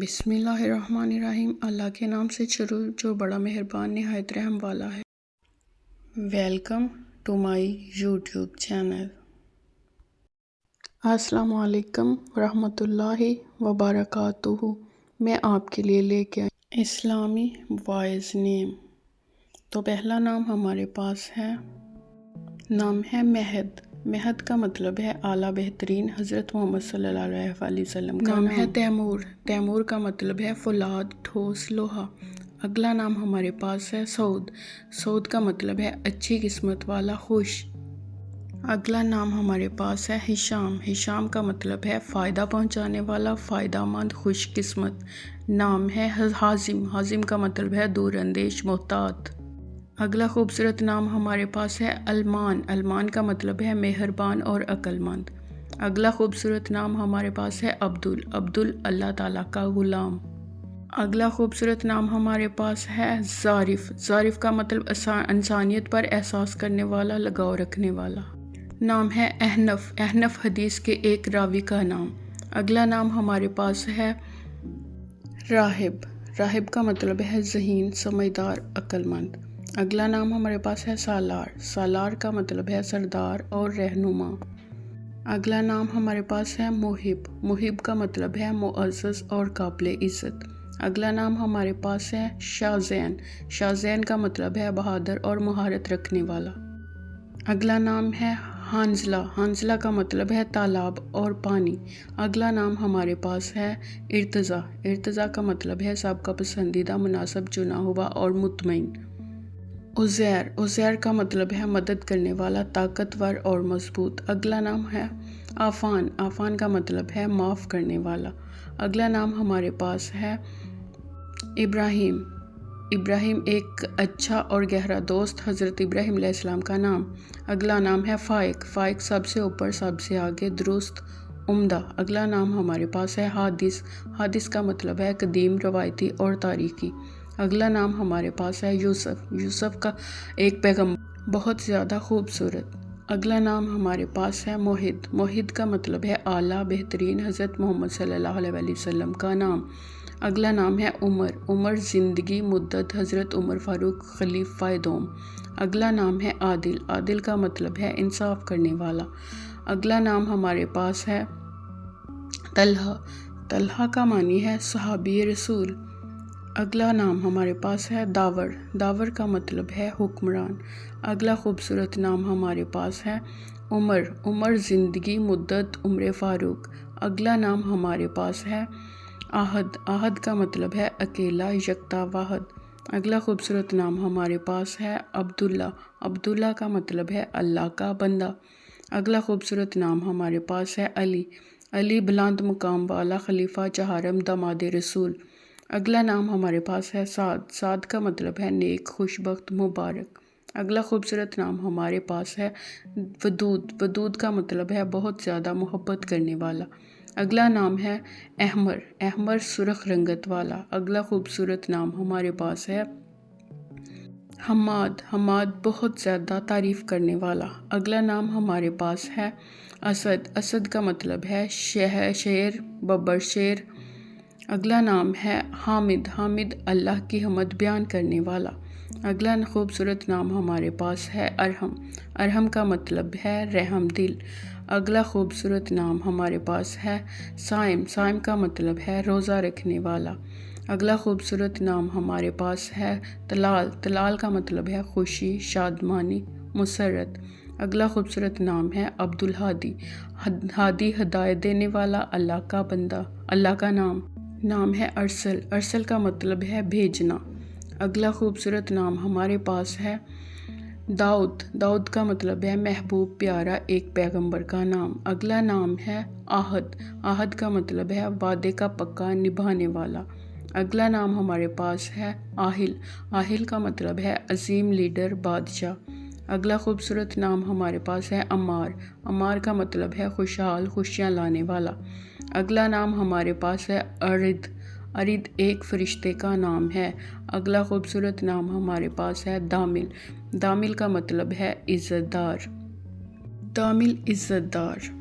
بسم اللہ الرحمن الرحیم۔ اللہ کے نام سے شروع جو بڑا مہربان نہایت رحم والا ہے۔ Welcome to my YouTube channel. السلام علیکم ورحمۃ اللہ وبرکاتہ۔ میں آپ کے لیے لے کے آئی اسلامی وائز نیم۔ تو پہلا نام ہمارے پاس ہے، نام ہے مہد۔ مہد کا مطلب ہے اعلیٰ بہترین حضرت محمد صلی اللہ علیہ وسلم کا نام ہے تیمور۔ تیمور کا مطلب ہے فولاد، ٹھوس، لوہا۔ اگلا نام ہمارے پاس ہے سعود۔ سعود کا مطلب ہے اچھی قسمت والا، خوش۔ اگلا نام ہمارے پاس ہے ہشام۔ ہشام کا مطلب ہے فائدہ پہنچانے والا، فائدہ مند، خوش قسمت۔ نام ہے حازم۔ حازم کا مطلب ہے دور اندیش، محتاط۔ اگلا خوبصورت نام ہمارے پاس ہے المان۔ المان کا مطلب ہے مہربان اور عقل مند۔ اگلا خوبصورت نام ہمارے پاس ہے عبدل۔ عبدل اللہ تعالیٰ کا غلام۔ اگلا خوبصورت نام ہمارے پاس ہے ظارف۔ ظارف کا مطلب انسانیت پر احساس کرنے والا، لگاؤ رکھنے والا۔ نام ہے احنف۔ احنف حدیث کے ایک راوی کا نام۔ اگلا نام ہمارے پاس ہے راہب۔ راہب کا مطلب ہے ذہین، سمجھدار، عقل مند۔ اگلا نام ہمارے پاس ہے سالار۔ سالار کا مطلب ہے سردار اور رہنما۔ اگلا نام ہمارے پاس ہے محب۔ محب کا مطلب ہے معزز اور قابل عزت۔ اگلا نام ہمارے پاس ہے شاذین۔ شاذین کا مطلب ہے بہادر اور مہارت رکھنے والا۔ اگلا نام ہے حنظلہ۔ حنظلہ کا مطلب ہے تالاب اور پانی۔ اگلا نام ہمارے پاس ہے ارتضیٰ۔ ارتضیٰ کا مطلب ہے سب کا پسندیدہ، مناسب چنا ہوا اور مطمئن۔ عزیر۔ عزیر کا مطلب ہے مدد کرنے والا، طاقتور اور مضبوط۔ اگلا نام ہے عفان۔ عفان کا مطلب ہے معاف کرنے والا۔ اگلا نام ہمارے پاس ہے ابراہیم۔ ابراہیم ایک اچھا اور گہرا دوست، حضرت ابراہیم علیہ السلام کا نام۔ اگلا نام ہے فائق۔ فائق سب سے اوپر، سب سے آگے، درست، عمدہ۔ اگلا نام ہمارے پاس ہے حادث۔ حادث کا مطلب ہے قدیم، روایتی اور تاریخی۔ اگلا نام ہمارے پاس ہے یوسف۔ یوسف کا ایک پیغمبر، بہت زیادہ خوبصورت۔ اگلا نام ہمارے پاس ہے موحد۔ موحد کا مطلب ہے اعلیٰ بہترین حضرت محمد صلی اللہ علیہ وسلم کا نام۔ اگلا نام ہے عمر۔ عمر زندگی، مدت، حضرت عمر فاروق خلیفہ دوم۔ اگلا نام ہے عادل۔ عادل کا مطلب ہے انصاف کرنے والا۔ اگلا نام ہمارے پاس ہے طلحہ۔ طلحہ کا معنی ہے صحابی رسول۔ اگلا نام ہمارے پاس ہے داور۔ داور کا مطلب ہے حکمران۔ اگلا خوبصورت نام ہمارے پاس ہے عمر۔ عمر زندگی، مدت، عمر فاروق۔ اگلا نام ہمارے پاس ہے احد۔ احد کا مطلب ہے اکیلا، یکتا، واحد۔ اگلا خوبصورت نام ہمارے پاس ہے عبداللہ۔ عبداللہ کا مطلب ہے اللہ کا بندہ۔ اگلا خوبصورت نام ہمارے پاس ہے علی۔ علی بلند مقام والا، خلیفہ چہارم، داماد رسول۔ اگلا نام ہمارے پاس ہے سعد۔ سعد کا مطلب ہے نیک، خوش بخت، مبارک۔ اگلا خوبصورت نام ہمارے پاس ہے ودود۔ ودود کا مطلب ہے بہت زیادہ محبت کرنے والا۔ اگلا نام ہے احمر۔ احمر سرخ رنگت والا۔ اگلا خوبصورت نام ہمارے پاس ہے حماد۔ حماد بہت زیادہ تعریف کرنے والا۔ اگلا نام ہمارے پاس ہے اسد۔ اسد کا مطلب ہے شیر، ببر شیر۔ اگلا نام ہے حامد۔ حامد اللہ کی حمد بیان کرنے والا۔ اگلا خوبصورت نام ہمارے پاس ہے ارحم۔ ارحم کا مطلب ہے رحم دل۔ اگلا خوبصورت نام ہمارے پاس ہے صائم۔ صائم کا مطلب ہے روزہ رکھنے والا۔ اگلا خوبصورت نام ہمارے پاس ہے طلال۔ طلال کا مطلب ہے خوشی، شادمانی، مسرت۔ اگلا خوبصورت نام ہے عبدالہادی۔ ہادی ہدایت دینے والا، اللہ کا بندہ، اللہ کا نام۔ نام ہے ارسل۔ ارسل کا مطلب ہے بھیجنا۔ اگلا خوبصورت نام ہمارے پاس ہے داؤد۔ داؤد کا مطلب ہے محبوب، پیارا، ایک پیغمبر کا نام۔ اگلا نام ہے آہد۔ آہد کا مطلب ہے وعدے کا پکا نبھانے والا۔ اگلا نام ہمارے پاس ہے آہل۔ آہل کا مطلب ہے عظیم، لیڈر، بادشاہ۔ اگلا خوبصورت نام ہمارے پاس ہے عمار۔ عمار کا مطلب ہے خوشحال، خوشیاں لانے والا۔ اگلا نام ہمارے پاس ہے ارد۔ ارد ایک فرشتے کا نام ہے۔ اگلا خوبصورت نام ہمارے پاس ہے دامل۔ دامل کا مطلب ہے عزت دار۔ دامل عزت دار۔